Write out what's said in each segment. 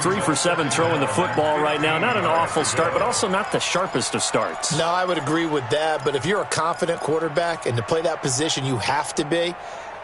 3 for 7 throwing the football right now. Not an awful start, but also not the sharpest of starts. No, I would agree with that. But if you're a confident quarterback and to play that position, you have to be.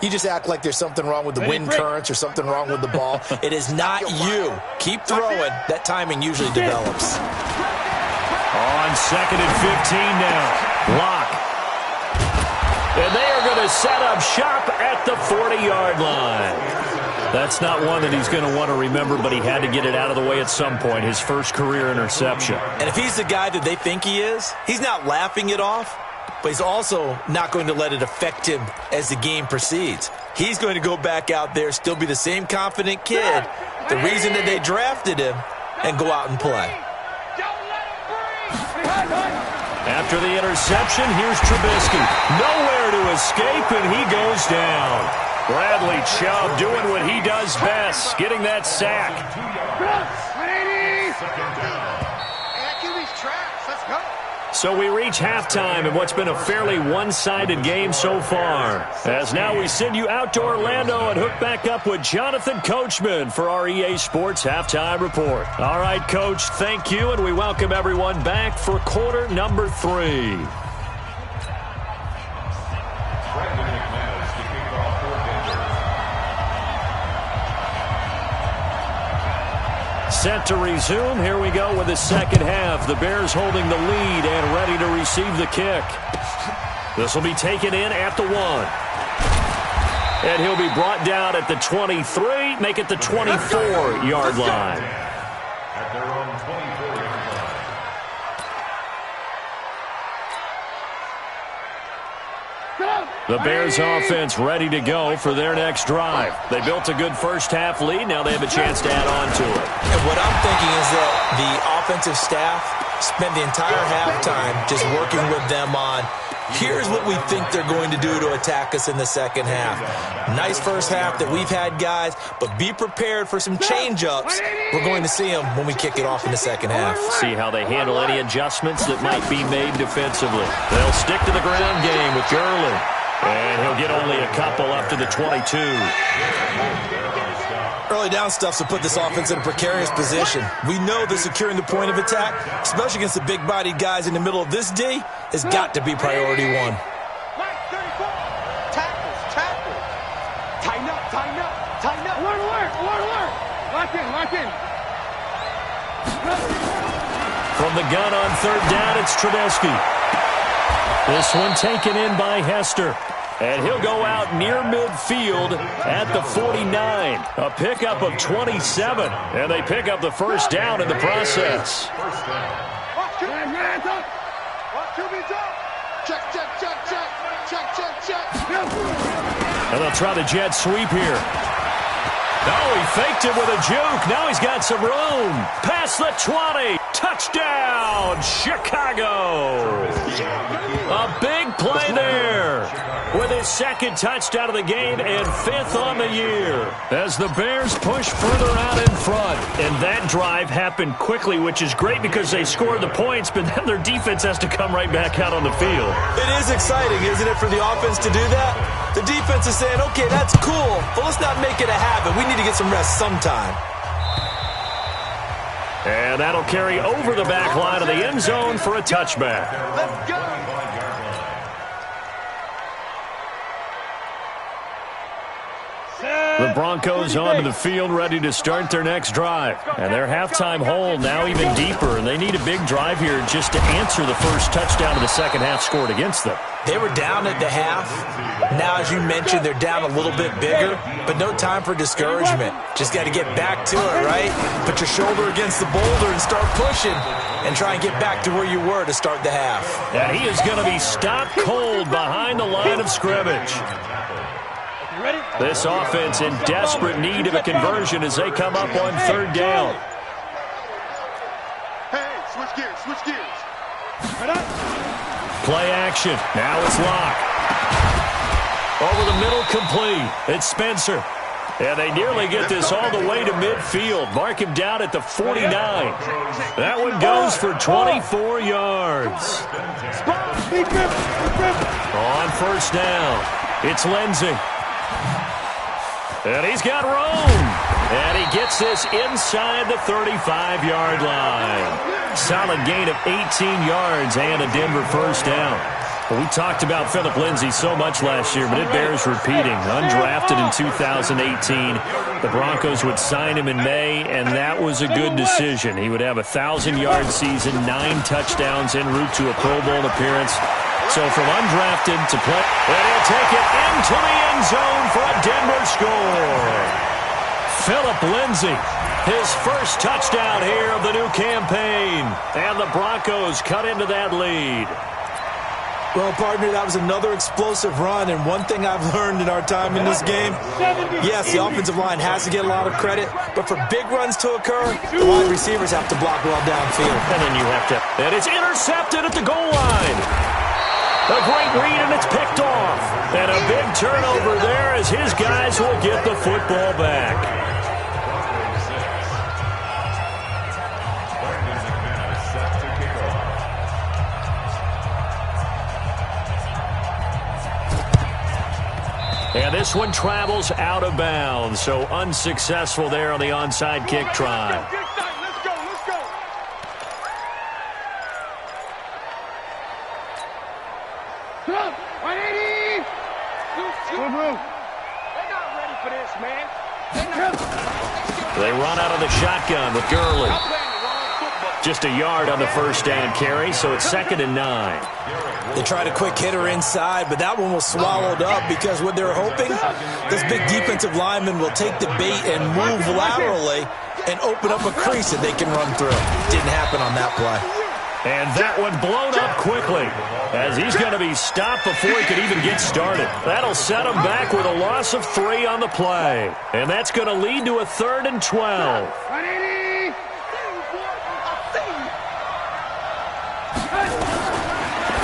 You just act like there's something wrong with the wind currents or something wrong with the ball. It is not you. Keep throwing. That timing usually develops. On 2nd and 15 now. Block. And they are going to set up shop at the 40-yard line. That's not one that he's going to want to remember, but he had to get it out of the way at some point, his first career interception. And if he's the guy that they think he is, he's not laughing it off, but he's also not going to let it affect him as the game proceeds. He's going to go back out there, still be the same confident kid, the reason that they drafted him, and go out and play. After the interception, here's Trubisky. Nowhere to escape, and he goes down. Bradley Chubb doing what he does best, getting that sack. So we reach halftime in what's been a fairly one-sided game so far. As now we send you out to Orlando and hook back up with Jonathan Coachman for our EA Sports Halftime Report. All right, Coach, thank you, and we welcome everyone back for quarter number 3. Set to resume. Here we go with the second half. The Bears holding the lead and ready to receive the kick. This will be taken in at the 1. And he'll be brought down at the 23, make it the 24-yard line. At their own 24-yard line. The Bears offense ready to go for their next drive. They built a good first-half lead. Now they have a chance to add on to it. And what I'm thinking is that the offensive staff spent the entire halftime just working with them on, here's what we think they're going to do to attack us in the second half. Nice first half that we've had, guys, but be prepared for some change-ups. We're going to see them when we kick it off in the second half. See how they handle any adjustments that might be made defensively. They'll stick to the ground game with Gurley. And he'll get only a couple up to the 22. Early down stuff to put this offense in a precarious position. We know that securing the point of attack, especially against the big-bodied guys in the middle of this D, has got to be priority 1. Tackles. Tighten up. Alert. Lock in. From the gun on 3rd down, it's Trubisky. This one taken in by Hester. And he'll go out near midfield at the 49. A pickup of 27. And they pick up the first down in the process. And they'll try the jet sweep here. Oh, he faked it with a juke. Now he's got some room. Past the 20. Touchdown, Chicago. A big play there with his second touchdown of the game and 5th on the year as the Bears push further out in front. And that drive happened quickly, which is great because they scored the points, but then their defense has to come right back out on the field. It is exciting, isn't it, for the offense to do that? The defense is saying, okay, that's cool, but let's not make it a habit. We need to get some rest sometime. And that'll carry over the back line of the end zone for a touchback. Let's go. The Broncos onto the field ready to start their next drive. And their halftime hole now even deeper. And they need a big drive here just to answer the first touchdown of the second half scored against them. They were down at the half. Now, as you mentioned, they're down a little bit bigger, but no time for discouragement. Just got to get back to it, right? Put your shoulder against the boulder and start pushing and try and get back to where you were to start the half. And he is going to be stopped cold behind the line of scrimmage. This offense in desperate need of a conversion as they come up on 3rd down. Hey, switch gears. Play action. Now it's Locke. Over the middle, complete. It's Spencer. And they nearly get this all the way to midfield. Mark him down at the 49. That one goes for 24 yards. On 1st down, it's Lindsey. And he's got room. And he gets this inside the 35-yard line. Solid gain of 18 yards and a Denver first down. Well, we talked about Phillip Lindsay so much last year, but it bears repeating. Undrafted in 2018. The Broncos would sign him in May, and that was a good decision. He would have a 1,000-yard season, 9 touchdowns en route to a Pro Bowl appearance. So from undrafted to play, and he'll take it into the end zone for a Denver score. Phillip Lindsay, his first touchdown here of the new campaign. And the Broncos cut into that lead. Well, partner, that was another explosive run, and one thing I've learned in our time in this game, yes, the offensive line has to get a lot of credit, but for big runs to occur, the wide receivers have to block well downfield. And then you have to, and it's intercepted at the goal line. A great read, and it's picked off. And a big turnover there as his guys will get the football back. And this one travels out of bounds, so unsuccessful there on the onside kick try. Let's go, let's go. Come, 180. They're not ready for this, man. They run out of the shotgun with Gurley. Just a yard on the first down carry, so it's 2nd and 9. They tried a quick hitter inside, but that one was swallowed up because what they're hoping, this big defensive lineman will take the bait and move laterally and open up a crease that they can run through. Didn't happen on that play. And that one blown up quickly as he's going to be stopped before he could even get started. That'll set him back with a loss of 3 on the play. And that's going to lead to a 3rd and 12.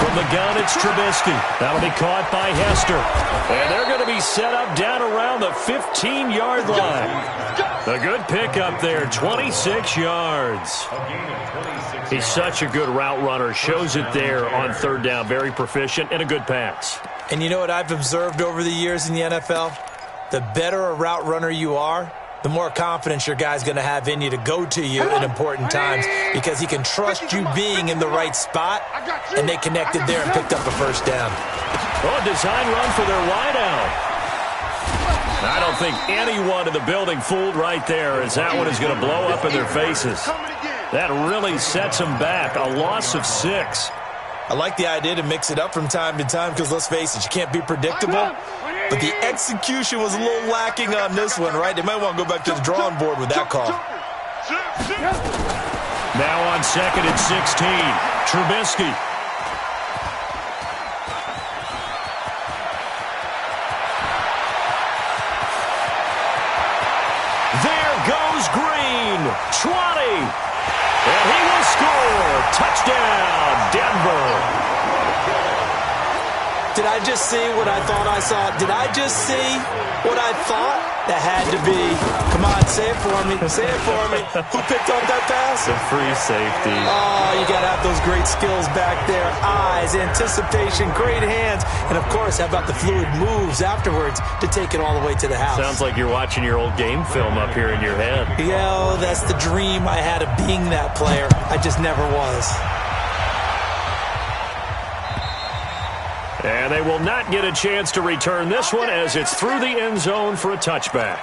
From the gun, it's Trubisky. That'll be caught by Hester. And they're going to be set up down around the 15-yard line. A good pickup there, 26 yards. He's such a good route runner. Shows it there on 3rd down. Very proficient and a good pass. And you know what I've observed over the years in the NFL? The better a route runner you are, the more confidence your guy's going to have in you to go to you in important times because he can trust you being in the right spot, and they connected there and picked up a first down. Oh, a design run for their wideout. I don't think anyone in the building fooled right there as that one is going to blow up in their faces. That really sets them back. A loss of 6. I like the idea to mix it up from time to time because, let's face it, you can't be predictable. But the execution was a little lacking on this one, right? They might want to go back to the drawing board with that call. Now on 2nd and 16, Trubisky. There goes Green. 20. And he will score. Touchdown, Denver. Did I just see what I thought I saw? Did I just see what I thought? That had to be. Come on, say it for me. Say it for me. Who picked up that pass? The free safety. Oh, you got to have those great skills back there. Eyes, anticipation, great hands. And, of course, how about the fluid moves afterwards to take it all the way to the house? Sounds like you're watching your old game film up here in your head. Yeah, that's the dream I had of being that player. I just never was. And they will not get a chance to return this one as it's through the end zone for a touchback.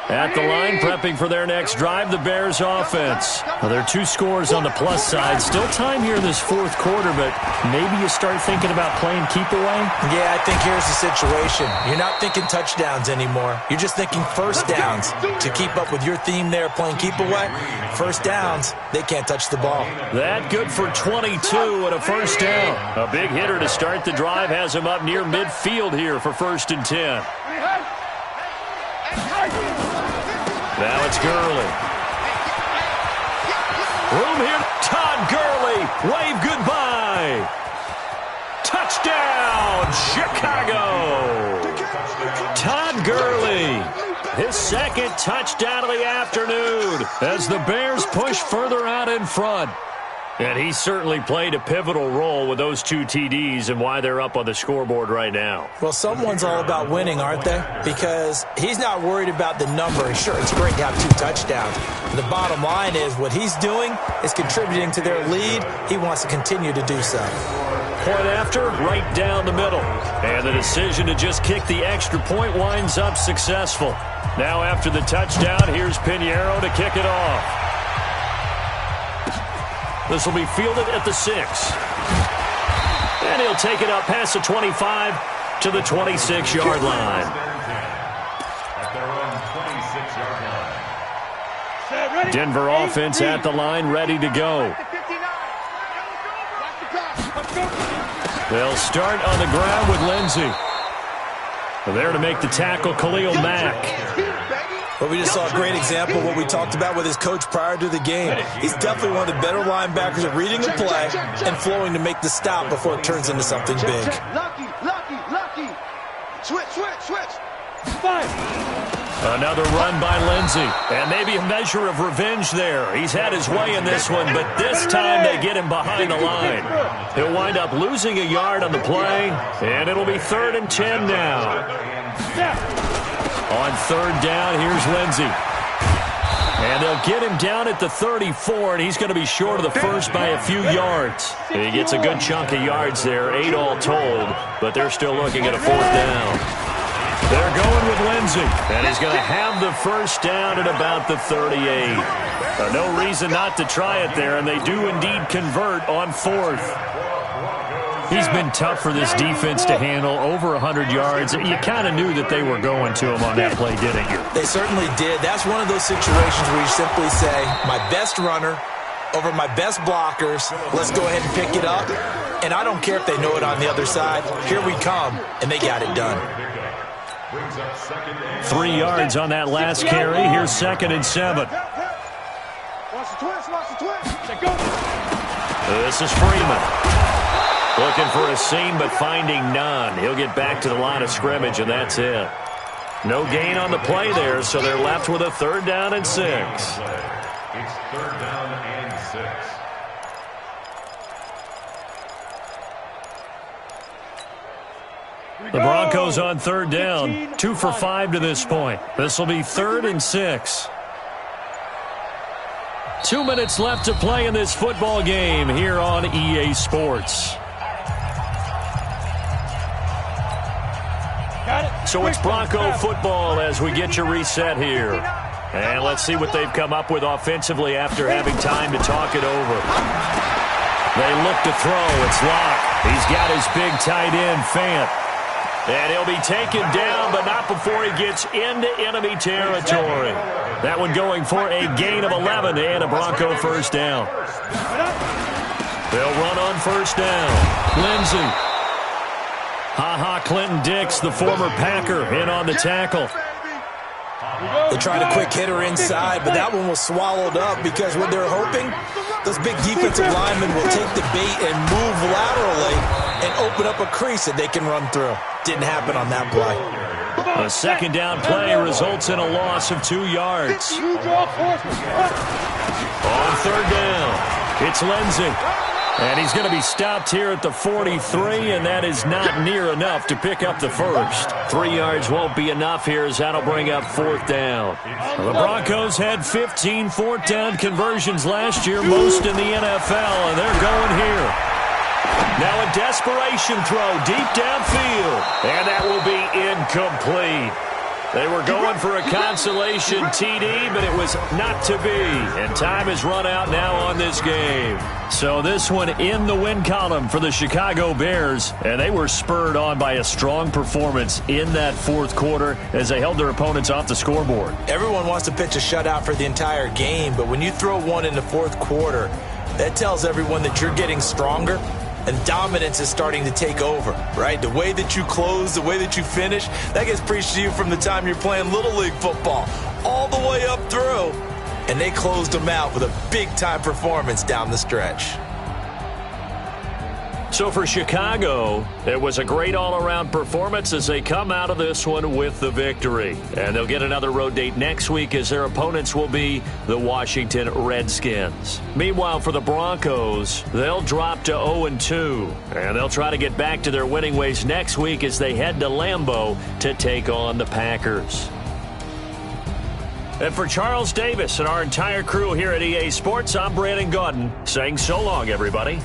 At the line, prepping for their next drive, the Bears offense. Well, there are 2 scores on the plus side. Still time here in this 4th quarter, but maybe you start thinking about playing keep away? Yeah, I think here's the situation. You're not thinking touchdowns anymore. You're just thinking first downs. To keep up with your theme there, playing keep away, first downs, they can't touch the ball. That good for 22 and a first down. A big hitter to start the drive has him up near midfield here for 1st and 10. Now it's Gurley. Room here. Todd Gurley. Wave goodbye. Touchdown, Chicago. Todd Gurley. His 2nd touchdown of the afternoon as the Bears push further out in front. And he certainly played a pivotal role with those 2 TDs and why they're up on the scoreboard right now. Well, someone's all about winning, aren't they? Because he's not worried about the number. Sure, it's great to have 2 touchdowns. But the bottom line is what he's doing is contributing to their lead. He wants to continue to do so. Point after, right down the middle. And the decision to just kick the extra point winds up successful. Now after the touchdown, here's Pinheiro to kick it off. This will be fielded at the 6. And he'll take it up past the 25 to the 26-yard line. At their own 26-yard line. Denver offense at the line, ready to go. They'll start on the ground with Lindsey. There to make the tackle, Khalil Mack. But we just saw a great example of what we talked about with his coach prior to the game. He's definitely one of the better linebackers at reading a play and flowing to make the stop before it turns into something big. Lucky. Switch. Another run by Lindsey. And maybe a measure of revenge there. He's had his way in this one, but this time they get him behind the line. He'll wind up losing a yard on the play, and it'll be 3rd and 10 now. On 3rd down, here's Lindsey. And they'll get him down at the 34, and he's going to be short of the first by a few yards. He gets a good chunk of yards there, 8 all told, but they're still looking at a 4th down. They're going with Lindsey, and he's going to have the first down at about the 38. No reason not to try it there, and they do indeed convert on 4th. He's been tough for this defense to handle, over 100 yards. You kind of knew that they were going to him on that play, didn't you? They certainly did. That's one of those situations where you simply say, my best runner over my best blockers, let's go ahead and pick it up. And I don't care if they know it on the other side. Here we come, and they got it done. 3 yards on that last carry. Here's 2nd and 7. Watch the twist. This is Freeman. Looking for a seam, but finding none. He'll get back to the line of scrimmage, and that's it. No gain on the play there, so they're left with a 3rd down and 6. It's 3rd down and 6. The Broncos on 3rd down. 2 for 5 to this point. This will be 3rd and 6. 2 minutes left to play in this football game here on EA Sports. So it's Bronco football as we get you reset here. And let's see what they've come up with offensively after having time to talk it over. They look to throw. It's Locke. He's got his big tight end, Fant. And he'll be taken down, but not before he gets into enemy territory. That one going for a gain of 11 and a Bronco first down. They'll run on first down. Lindsey. Clinton Dix, the former Packer, in on the tackle. They tried a quick hitter inside, but that one was swallowed up because what they're hoping, those big defensive linemen will take the bait and move laterally and open up a crease that they can run through. Didn't happen on that play. A 2nd down play results in a loss of 2 yards. On 3rd down, it's Lindsey. And he's going to be stopped here at the 43, and that is not near enough to pick up the first. 3 yards won't be enough here as that'll bring up 4th down. The Broncos had 15 4th down conversions last year, most in the NFL, and they're going here. Now a desperation throw deep downfield, and that will be incomplete. They were going for a consolation TD, but it was not to be. And time has run out now on this game. So this one in the win column for the Chicago Bears. And they were spurred on by a strong performance in that 4th quarter as they held their opponents off the scoreboard. Everyone wants to pitch a shutout for the entire game, but when you throw one in the 4th quarter, that tells everyone that you're getting stronger. And dominance is starting to take over, right? The way that you close, the way that you finish, that gets preached to you from the time you're playing Little League football all the way up through. And they closed them out with a big-time performance down the stretch. So for Chicago, it was a great all-around performance as they come out of this one with the victory. And they'll get another road date next week as their opponents will be the Washington Redskins. Meanwhile, for the Broncos, they'll drop to 0-2. And they'll try to get back to their winning ways next week as they head to Lambeau to take on the Packers. And for Charles Davis and our entire crew here at EA Sports, I'm Brandon Gaudin saying so long, everybody.